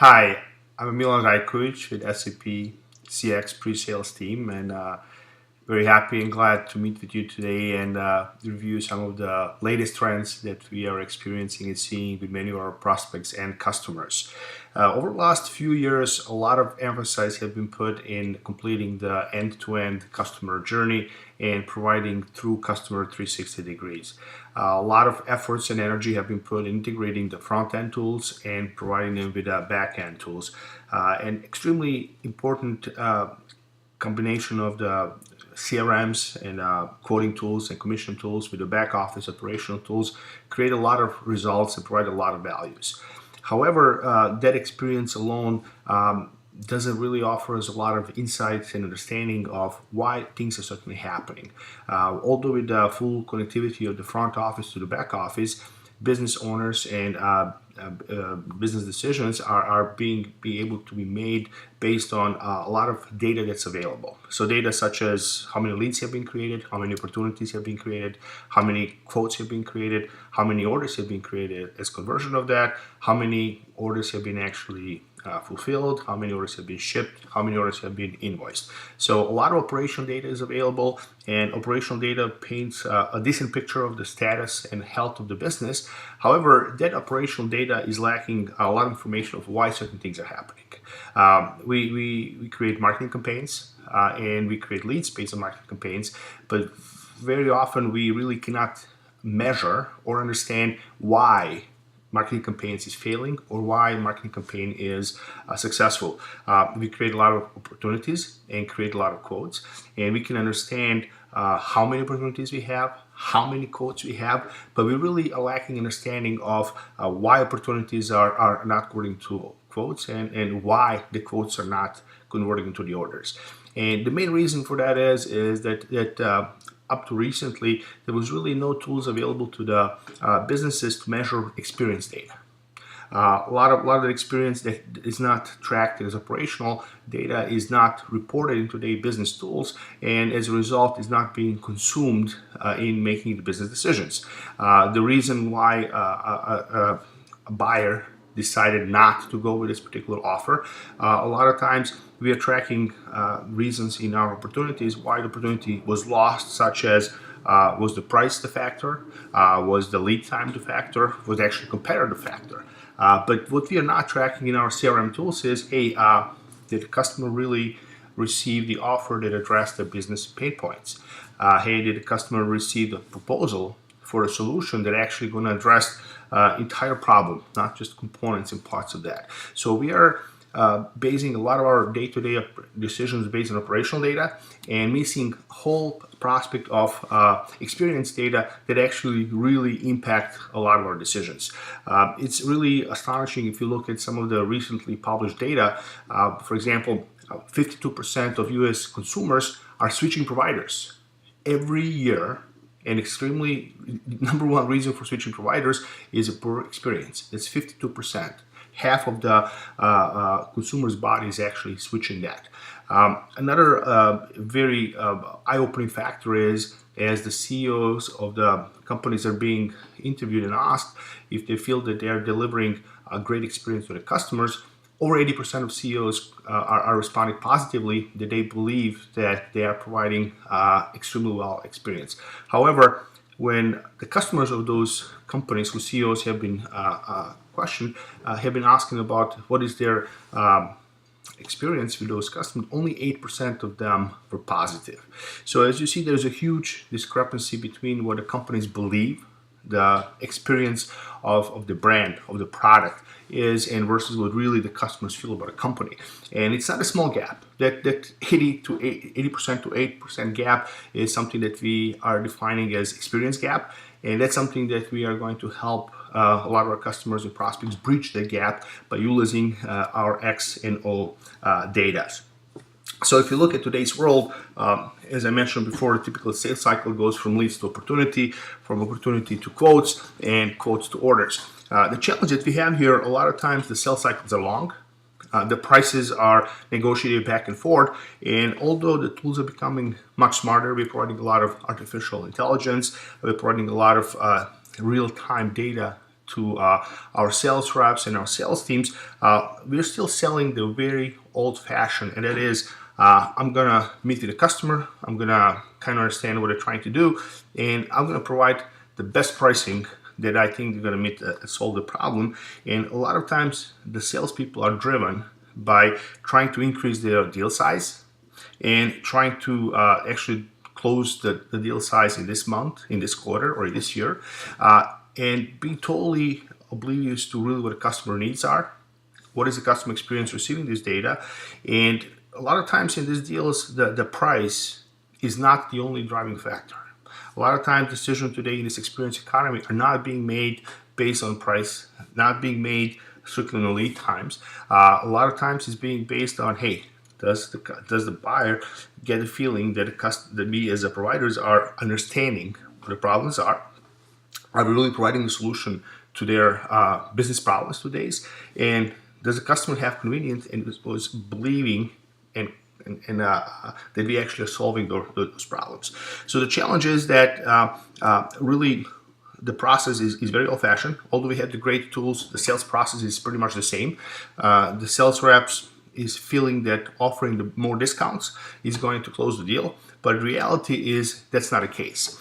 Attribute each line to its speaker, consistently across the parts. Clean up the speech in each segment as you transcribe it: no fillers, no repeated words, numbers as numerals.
Speaker 1: Hi, I'm Milan Rajkovic with SAP CX pre-sales team, and very happy and glad to meet with you today and review some of the latest trends that we are experiencing and seeing with many of our prospects and customers. Over the last few years, a lot of emphasis has been put in completing the end-to-end customer journey and providing true customer 360 degrees. A lot of efforts and energy have been put in integrating the front-end tools and providing them with back-end tools. An extremely important combination of the CRMs and quoting tools and commission tools with the back office operational tools create a lot of results and provide a lot of values. However, that experience alone doesn't really offer us a lot of insights and understanding of why things are certainly happening. Although with the full connectivity of the front office to the back office, business owners and business decisions are being able to be made based on a lot of data that's available. So data such as how many leads have been created, how many opportunities have been created, how many quotes have been created, how many orders have been created as conversion of that, how many orders have been actually fulfilled, how many orders have been shipped, how many orders have been invoiced. So a lot of operational data is available, and operational data paints a decent picture of the status and health of the business. However, that operational data is lacking a lot of information of why certain things are happening. We create marketing campaigns and we create leads based on marketing campaigns, but very often we really cannot measure or understand why marketing campaigns is failing or why marketing campaign is successful. We create a lot of opportunities and create a lot of quotes, and we can understand how many opportunities we have, how many quotes we have, but we really are lacking understanding of why opportunities are not converting to quotes and why the quotes are not converting into the orders. And the main reason for that is that up to recently, there was really no tools available to the businesses to measure experience data. A lot of the experience that is not tracked as operational data is not reported into the business tools, and as a result is not being consumed in making the business decisions. The reason why a buyer decided not to go with this particular offer, a lot of times we are tracking reasons in our opportunities why the opportunity was lost, such as was the price the factor, was the lead time the factor, was actually competitor the factor. But what we are not tracking in our CRM tools is, hey, did the customer really receive the offer that addressed their business pain points? Hey, did the customer receive the proposal for a solution that actually going to address entire problem, not just components and parts of that? So we are basing a lot of our day-to-day decisions based on operational data and missing whole prospect of experience data that actually really impact a lot of our decisions. It's really astonishing if you look at some of the recently published data. For example, 52% of US consumers are switching providers every year. And extremely number one reason for switching providers is a poor experience. That's 52%. Half of the consumer's body is actually switching that. Another very eye-opening factor is, as the CEOs of the companies are being interviewed and asked if they feel that they are delivering a great experience to the customers, over 80% of CEOs are responding positively that they believe that they are providing extremely well experience. However, when the customers of those companies whose CEOs have been questioned, have been asking about what is their experience with those customers, only 8% of them were positive. So as you see, there's a huge discrepancy between what the companies believe the experience of the brand, of the product is, and versus what really the customers feel about a company. And it's not a small gap. That 80% to 8% gap is something that we are defining as experience gap, and that's something that we are going to help a lot of our customers and prospects bridge the gap by utilizing our X and O data. So if you look at today's world, as I mentioned before, the typical sales cycle goes from leads to opportunity, from opportunity to quotes, and quotes to orders. The challenge that we have here, a lot of times the sales cycles are long. The prices are negotiated back and forth, and although the tools are becoming much smarter, we're providing a lot of artificial intelligence, we're providing a lot of real-time data to our sales reps and our sales teams, we're still selling the very old-fashioned, and that is, I'm gonna meet with the customer, I'm gonna kind of understand what they're trying to do, and I'm gonna provide the best pricing that I think they're gonna meet solve the problem. And a lot of times the salespeople are driven by trying to increase their deal size and trying to actually close the deal size in this month, in this quarter, or this year, and being totally oblivious to really what the customer needs are. What is the customer experience receiving this data? And a lot of times in these deals, the price is not the only driving factor. A lot of times decisions today in this experience economy are not being made based on price, not being made strictly on lead times. A lot of times it's being based on, hey, does the buyer get a feeling that that we as a providers are understanding what the problems are we really providing a solution to their business problems today? And does the customer have convenience and was believing and that we actually are solving those problems? So the challenge is that really the process is very old-fashioned. Although we have the great tools, the sales process is pretty much the same. The sales reps is feeling that offering the more discounts is going to close the deal, but reality is that's not the case.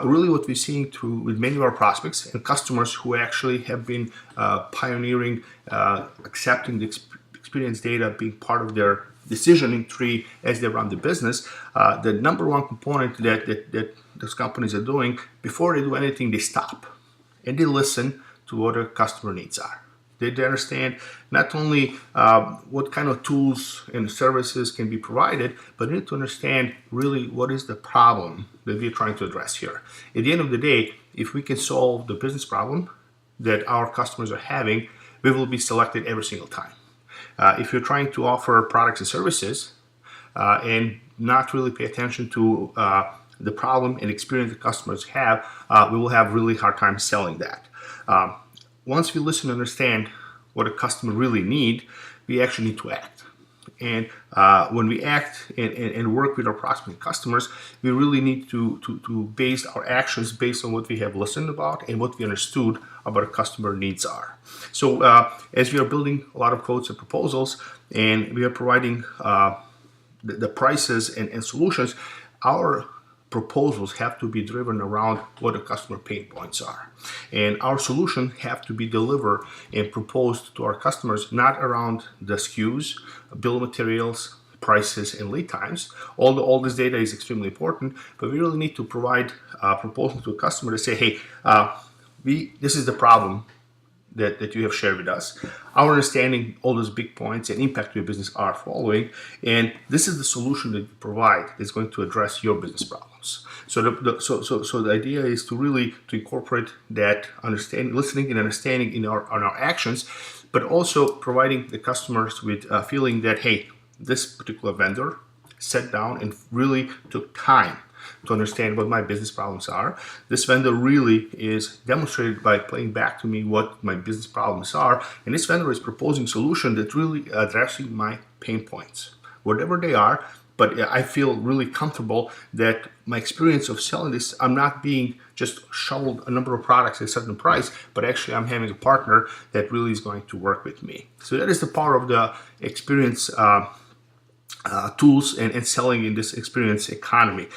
Speaker 1: Really what we're seeing through with many of our prospects and customers who actually have been pioneering accepting the experience data being part of their decisioning tree as they run the business, the number one component that those companies are doing before they do anything, they stop and they listen to what their customer needs are. They understand not only what kind of tools and services can be provided, but they need to understand really what is the problem that we're trying to address here. At the end of the day, if we can solve the business problem that our customers are having, we will be selected every single time. If you're trying to offer products and services and not really pay attention to the problem and experience the customers have, we will have really hard time selling that. Once we listen and understand what a customer really need, we actually need to act. And when we act and work with our prospective customers, we really need to base our actions based on what we have listened about and what we understood about our customer needs are. So as we are building a lot of quotes and proposals, and we are providing the prices and solutions, our proposals have to be driven around what the customer pain points are. And our solution have to be delivered and proposed to our customers not around the SKUs, bill of materials, prices, and lead times. All this data is extremely important, but we really need to provide a proposal to a customer to say, hey, this is the problem that you have shared with us. Our understanding all those big points and impact to your business are following, and this is the solution that we provide that's going to address your business problems. So the idea is to really to incorporate that understanding, listening and understanding in our actions, but also providing the customers with a feeling that, hey, this particular vendor sat down and really took time to understand what my business problems are. This vendor really is demonstrated by playing back to me what my business problems are, and this vendor is proposing solution that really addressing my pain points, whatever they are. But I feel really comfortable that my experience of selling this, I'm not being just shoveled a number of products at a certain price, but actually I'm having a partner that really is going to work with me. So that is the power of the experience tools and selling in this experience economy.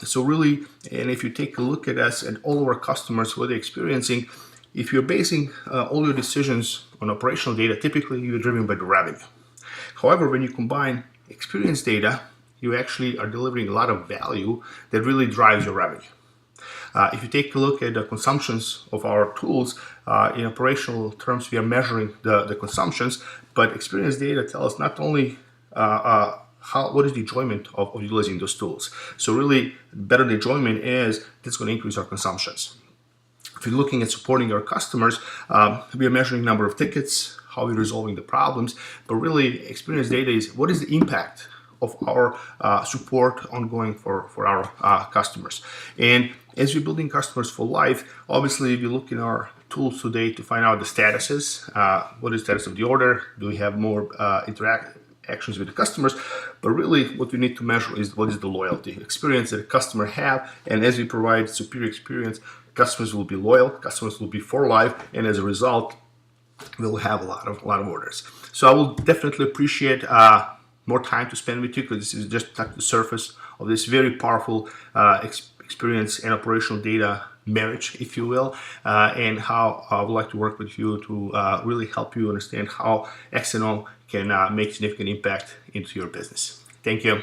Speaker 1: So really, and if you take a look at us and all of our customers, what they're experiencing, if you're basing all your decisions on operational data, typically you're driven by the revenue. However, when you combine experience data, you actually are delivering a lot of value that really drives your revenue. If you take a look at the consumptions of our tools, in operational terms, we are measuring the consumptions, but experience data tells us not only what is the enjoyment of utilizing those tools. So really, better the enjoyment is, that's going to increase our consumptions. If you're looking at supporting our customers, we are measuring number of tickets, how we're resolving the problems, but really experience data is what is the impact of our support ongoing for our customers. And as we're building customers for life, obviously we look in our tools today to find out the statuses, what is the status of the order, do we have more interactions with the customers, but really what we need to measure is what is the loyalty experience that the customer have, and as we provide superior experience, customers will be loyal, customers will be for life, and as a result, we'll have a lot of orders. So I will definitely appreciate more time to spend with you, because this is just like the surface of this very powerful experience and operational data marriage, if you will, and how I would like to work with you to really help you understand how XO can make significant impact into your business. Thank you.